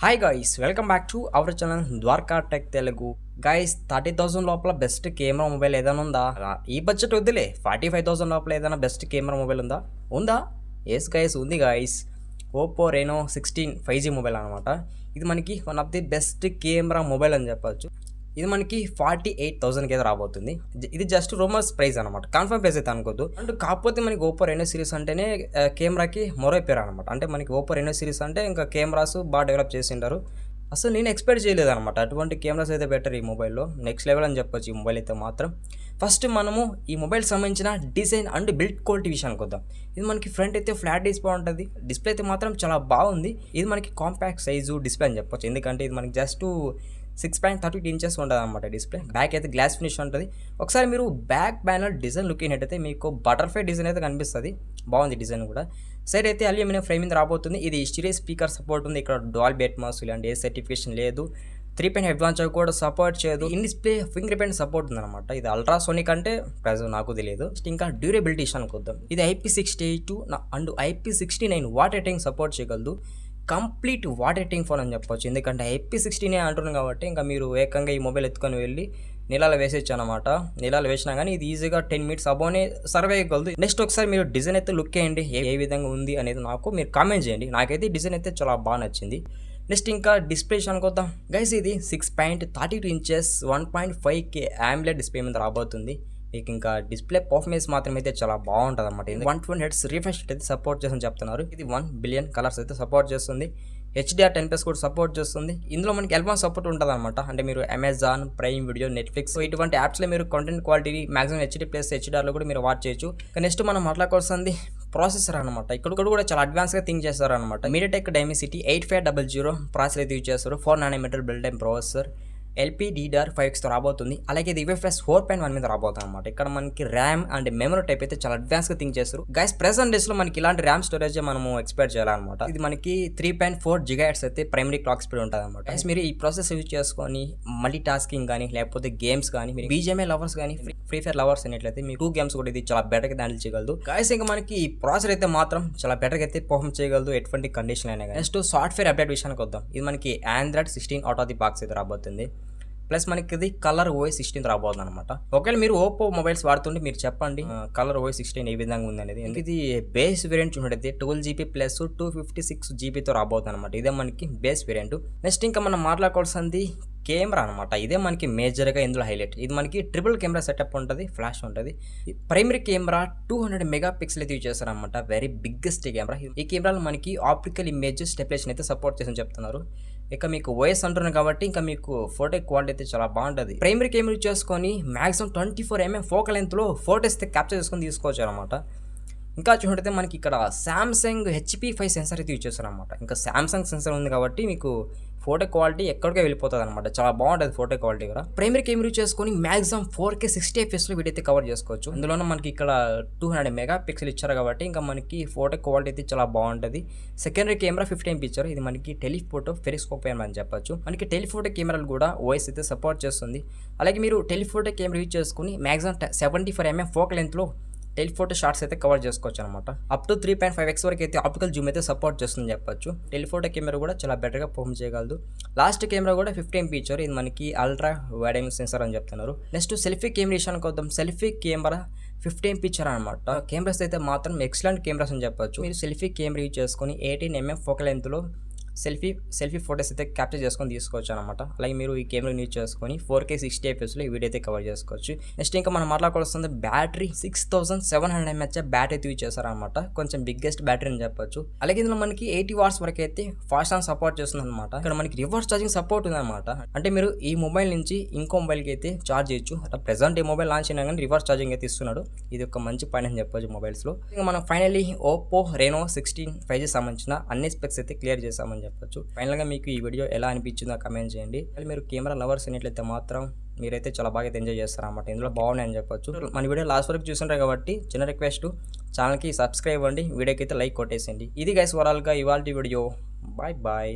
Hi guys, welcome back to our channel Dwaraka tech Telugu. Guys, 30,000 లోపల best camera mobile ఏదైనా ఉందా? ఈ బడ్జెట్ వద్దులే, 45,000 లోపల ఏదైనా బెస్ట్ కెమెరా మొబైల్ ఉందా? ఎస్ గైస్, ఉంది guys. Oppo Reno 16 5G mobile అనమాట. ఇది మనకి one of the best camera mobile అని చెప్పచ్చు. ఇది మనకి 48,000కి అయితే రాబోతుంది. ఇది జస్ట్ రూమర్స్ ప్రైస్ అనమాట, కన్ఫర్మ్ ప్రైస్ అయితే అనుకోద్దు. అండ్ కాకపోతే మనకి ఓప్పో రెనో సిరీస్ అంటేనే కెమెరాకి మరో పేరు అనమాట. అంటే మనకి ఓప్పో రెనో సిరీస్ అంటే ఇంకా కెమెరాస్ బాగా డెవలప్ చేసింటారు. అసలు నేను ఎక్స్పెక్ట్ చేయలేదు అనమాట, అటువంటి కెమెరాస్ అయితే బెటర్ ఈ మొబైల్లో, నెక్స్ట్ లెవెల్ అని చెప్పొచ్చు ఈ మొబైల్ అయితే మాత్రం. ఫస్ట్ మనము ఈ మొబైల్ సంబంధించిన డిజైన్ అండ్ బిల్డ్ క్వాలిటీ విషయానికి వద్దాం. ఇది మనకి ఫ్రంట్ అయితే ఫ్లాట్ డిస్ప్లే ఉంటుంది. డిస్ప్లే అయితే మాత్రం చాలా బాగుంది. ఇది మనకి కాంపాక్ట్ సైజు డిస్ప్లే అని చెప్పొచ్చు, ఎందుకంటే ఇది మనకి జస్ట్ 6.32 ఇంచెస్ ఉంటుంది అనమాట డిస్ప్లే. బ్యాక్ అయితే గ్లాస్ ఫినిష్ ఉంటుంది. ఒకసారి మీరు బ్యాక్ ప్యానల్ డిజైన్ లుక్ అయినట్టయితే మీకు బటర్ఫ్లై డిజైన్ అయితే కనిపిస్తుంది. బాగుంది డిజైన్ కూడా. సైడ్ అయితే అల్యూమినియం ఫ్రేమ్ మీద రాబోతుంది. ఇది స్టీరియో స్పీకర్ సపోర్ట్ ఉంది. ఇక్కడ డాల్బీ అట్మాస్ ఇలాంటి ఏ సర్టిఫికేషన్ లేదు. 3.5 అడ్వాన్స్ కూడా సపోర్ట్ చేయదు. In display finger print support ఉందన్నమాట. ఇది అల్ట్రాసోనిక్ అంటే ప్రైస్ నాకు తెలియదు. ఇంకా డ్యూరబిలిటీ విషయానికి వద్దాం. ఇది IP68 and IP69 water rating support చేయగలదు. కంప్లీట్ వాటర్ రేటింగ్ ఫోన్ అని చెప్పొచ్చు, ఎందుకంటే IP69 అంటున్నాను కాబట్టి ఇంకా మీరు ఏకంగా ఈ మొబైల్ ఎత్తుకొని వెళ్ళి నీళ్ళలో వేసేయచ్చు అనమాట. నీళ్ళలో వేసినా కానీ ఇది ఈజీగా 10 మినిట్స్ అబోనే సర్వే అయ్యగలదు. నెక్స్ట్ ఒకసారి మీరు డిజైన్ అయితే లుక్ చేయండి, ఏ విధంగా ఉంది అనేది నాకు మీరు కామెంట్ చేయండి. నాకైతే డిజైన్ అయితే చాలా బాగా నచ్చింది. నెక్స్ట్ ఇంకా డిస్ప్లే విషయానికి వద్దాం. గైస్, ఇది 6.32 ఇంచెస్ 1.5K AMOLED డిస్ప్లే మీద రాబోతుంది. మీకు ఇంకా డిస్ప్లే పర్ఫార్మెన్స్ మాత్రం అయితే చాలా బాగుంటుంది అనమాట. 120 హెర్ట్జ్ రిఫ్రెష్ అయితే సపోర్ట్ చేస్తుందని చెప్తున్నారు. ఇది 1 బిలియన్ కలర్స్ అయితే సపోర్ట్ చేస్తుంది. HDR10+ కూడా సపోర్ట్ చేస్తుంది. ఇందులో మనకి ఎల్బాన్ సపోర్ట్ ఉంటుంది అనమాట. అంటే మీరు అమెజాన్ ప్రైమ్ వీడియో, నెట్ఫ్లిక్స్ ఇటువంటి యాప్స్లో మీరు కంటెంట్ క్వాలిటీ మాక్సిమం HD+HDRలో కూడా మీరు వాచ్ చేయొచ్చు. నెక్స్ట్ మనం మాట్లాడుకోవాల్సింది ప్రాసెసర్ అనమాట. ఇక్కడ కూడా చాలా అడ్వాన్స్గా థింక్ చేస్తారు అనమాట. MediaTek Dimensity 8500 ప్రాసెసర్ అయితే యూజ్ చేస్తారు. 4 nm బిల్డ్ టైమ్ ప్రాసెసర్ LPDDR5Xతో రాబోతుంది. అలాగే ఇది UFS 4.1 మీద రాబోతుంది అనమాట. ఇక్కడ మనకి ర్యామ్ అండ్ మెమరీ టైప్ అయితే చాలా అడ్వాన్స్గా థింక్ చేస్తారు. గైస్, ప్రెసెంట్ డేస్లో మనకి ఇలాంటి ర్యామ్ స్టోరేజ్ మనము ఎక్స్పెక్ట్ చేయాలన్నమాట. ఇది మనకి 3.4 GHz అయితే ప్రైమరీ క్లాక్ స్పీడ్ ఉంటుంది అనమాట. గైస్, మీరు ఈ ప్రాసెస్ యూజ్ చేసుకొని మల్టీ టాస్కింగ్ కానీ లేకపోతే గేమ్స్ కానీ, BGMI లవర్స్ కానీ ఫ్రీ ఫైర్ లవర్స్ అనేట్లయితే మీకు 2 గేమ్స్ కూడా ఇది చాలా బెటర్గా హ్యాండిల్ చేయగలదు. గైస్, ఇంకా మనకి ఈ ప్రాసెసర్ అయితే మాత్రం చాలా బెటర్గా అయితే పర్ఫార్మ్ చేయగలదు ఎటువంటి కండిషన్ అయినా. నెక్స్ట్ సాఫ్ట్వేర్ అప్డేట్ విషయానికి వద్దాం. ఇది మనకి Android 16 out of the box అయితే రాబోతుంది. ప్లస్ మనకి ఇది కలర్ OS 16 రాబోతుంది అనమాట. ఒకవేళ మీరు ఓప్పో మొబైల్స్ వాడుతుంటే మీరు చెప్పండి కలర్ OS 16 ఏ విధంగా ఉంది అనేది. ఇది బేస్ వేరియంట్ చూడండి, 12GB ప్లస్ 256GB రాబోతుంది అనమాట. ఇదే మనకి బేస్ వేరియంట్. నెక్స్ట్ ఇంకా మనం మాట్లాడుకోవాల్సింది కెమెరా అనమాట. ఇదే మనకి మేజర్గా ఇందులో హైలైట్. ఇది మనకి ట్రిపుల్ కెమెరా సెటప్ ఉంటుంది, ఫ్లాష్ ఉంటుంది. ప్రైమరీ కెమెరా 200 మెగాపిక్సెల్ అయితే యూజ్ చేస్తారనమాట. Very biggest camera. ఈ కెమెరాలో మనకి ఆప్టికల్ ఇమేజ్ స్టెబిలైజేషన్ అయితే సపోర్ట్ చేసి చెప్తున్నారు. ఇక మీకు OS అంటున్నారు కాబట్టి ఇంకా మీకు ఫోటో క్వాలిటీ అయితే చాలా బాగుంటుంది. ప్రైమరీ కెమెరా యూజ్ చేసుకొని మాక్సిమం 24mm ఫోకల్ లెంత్లో ఫోటోస్ అయితే క్యాప్చర్ చేసుకొని తీసుకోవచ్చు అనమాట. ఇంకా చూడండి మనకి ఇక్కడ సామ్సంగ్ HP5 సెన్సర్ అయితే యూజ్ చేస్తారు అనమాట. ఇంకా సామ్సంగ్ సెన్సర్ ఉంది కాబట్టి మీకు ఫోటో క్వాలిటీ ఎక్కడికే వెళ్ళిపోతుంది అనమాట. చాలా బాగుంటుంది ఫోటో క్వాలిటీ కూడా. ప్రైమరీ కెమెరా యూజ్ చేసుకొని మాక్సిమం 4K 60 fps వీడియో అయితే కవర్ చేసుకోవచ్చు. అందులోనే మనకి ఇక్కడ 200 మెగాపిక్సెల్ ఇచ్చారు కాబట్టి ఇంకా మనకి ఫోటో క్వాలిటీ అయితే చాలా బాగుంటుంది. సెకండరీ కెమెరా 50 MP ఇచ్చారు. ఇది మనకి టెలిఫోటో పెరిస్కోప్ అని చెప్పొచ్చు. మనకి టెలిఫోటో కెమెరాలు కూడా OS అయితే సపోర్ట్ చేస్తుంది. అలాగే మీరు టెలిఫోటో కెమెరా యూజ్ చేసుకుని మాక్సిమం 74mm ఫోకల్ లెంత్లో టెలిఫోటో షార్ట్స్ అయితే కవర్ చేసుకోవచ్చు అనమాట. అప్ టు 3.5x వరకు అయితే ఆప్టికల్ జూమ్ అయితే సపోర్ట్ చేస్తుంది చెప్పొచ్చు. టెలిఫోటో కెమెరా కూడా చాలా బెటర్గా పర్ఫార్మ్ చేయగలదు. లాస్ట్ కెమెరా కూడా 50 MP ఇచ్చారు. ఇది మనకి అల్ట్రా వైడ్ యాంగిల్ సెన్సార్ అని చెప్తున్నారు. నెక్స్ట్ సెల్ఫీ కెమెరా విషయానికి వద్దాం. సెల్ఫీ కెమెరా 50 MP ఇచ్చారు అనమాట. కెమెరాస్ అయితే మాత్రం ఎక్సలెంట్ కెమెరాస్ అని చెప్పొచ్చు. మీరు సెల్ఫీ కెమెరా యూజ్ చేసుకొని 18mm ఫోకల్ లెంత్లో సెల్ఫీ ఫోటోస్ అయితే క్యాప్చర్ చేసుకొని తీసుకోవచ్చు అనమాట. అలాగే మీరు ఈ కెమెరా యూజ్ చేసుకొని 4K 60 fpsలో ఈ వీడియో అయితే కవర్ చేసుకోవచ్చు. నెక్స్ట్ ఇంకా మనం మాట్లాడుకోవాల్సింది బ్యాటరీ 6700 mAh బ్యాటరీ అయితే యూజ్ చేస్తారనమాట. కొంచెం బిగ్గెస్ట్ బ్యాటరీ అని చెప్పొచ్చు. అలాగే ఇందులో మనకి 80 watts వరకు అయితే ఫాస్ట్ ఛార్జింగ్ సపోర్ట్ చేస్తుంది అనమాట. ఇక్కడ మనకి రివర్స్ ఛార్జింగ్ సపోర్ట్ ఉంది అనమాట. అంటే మీరు ఈ మొబైల్ నుంచి ఇంకో మొబైల్కి అయితే ఛార్జ్ చేయొచ్చు. అంటే ప్రెసెంట్ ఈ మొబైల్ లాంచ్ అయినా కానీ రివర్స్ ఛార్జింగ్ అయితే ఇస్తున్నాడు. ఇది ఒక మంచి పాయింట్ అని చెప్పొచ్చు మొబైల్స్లో. ఇంకా మనం ఫైనల్లీ ఓప్పో రెనో 16 5G సంబంధించిన అన్ని స్పెక్స్ అయితే క్లియర్ చేసామని చెప్పొచ్చు. ఫైనల్ గా మీకు ఈ వీడియో ఎలా అనిపించిందో కామెంట్ చేయండి. మీరు కెమెరా లవర్స్ అయినట్లయితే మాత్రం మీరైతే చాలా బాగా ఎంజాయ్ చేస్తారు అన్నమాట. ఇందులో బాగున్నాయని చెప్పొచ్చు. మన వీడియో లాస్ట్ వరకు చూస్తుంటారు కాబట్టి చిన్న రిక్వెస్ట్, ఛానల్కి సబ్స్క్రైబ్ అవ్వండి, వీడియోకి అయితే లైక్ కొట్టేసేయండి. ఇది గైస్ ఓవరాల్గా ఇవాల్టి వీడియో. Bye bye.